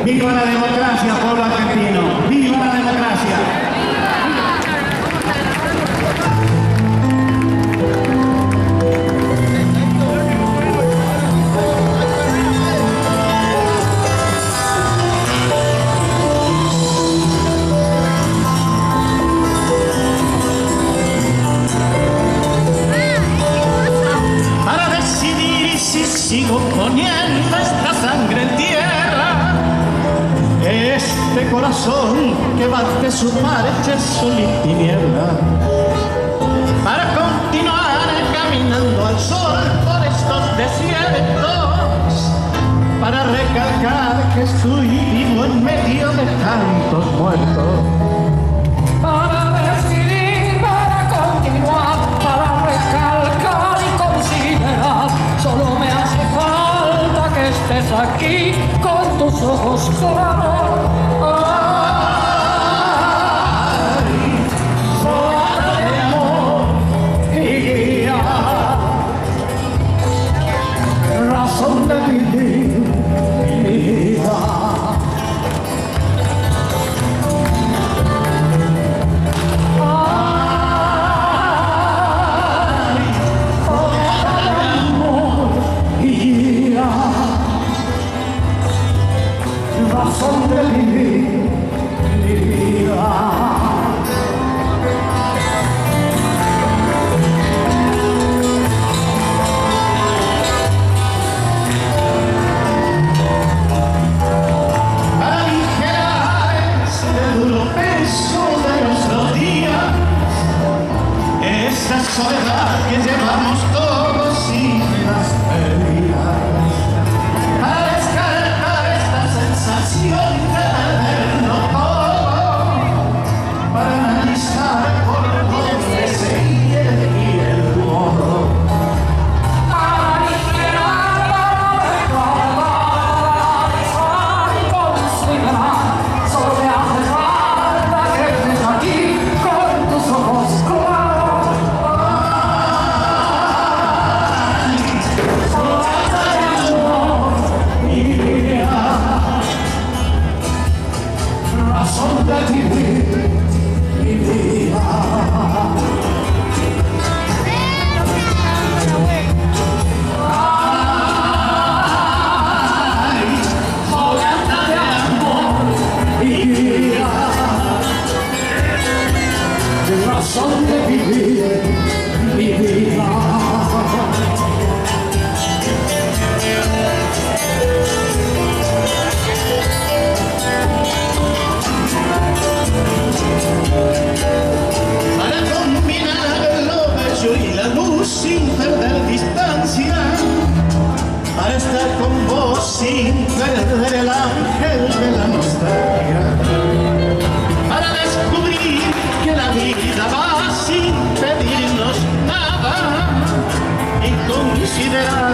¡Viva la democracia, pueblo argentino! ¡Viva la democracia! Para decidir si sigo poniendo esta sangre en tierra, este corazón que bate su marcha sol y tiniebla, para continuar caminando al sol por estos desiertos, para recalcar que estoy vivo en medio de tantos muertos. Para decidir, para continuar, para recalcar y considerar, solo me hace falta que estés aquí con tus ojos claros. Razón de vivir mi vida. Razón de vivir mi vida. Para aligerar ese duro peso de nuestros días, esa soledad que llevamos todos sin las pérdidas, para descartar esta sensación de perderlo todo, para analizar por dónde seguir y el modo. Para aligerar, para recordar, para y considerar, solo me hace falta que estés aquí con tus ojos claros. Falta de amor, mi vida. Razón de vivir mi vida. Razón de vivir mi vida. Para combinar lo bello y la luz sin perder distancia, para estar con vos sin perder el ángel de la nostalgia, para descubrir que la vida va sin pedirnos nada y considerar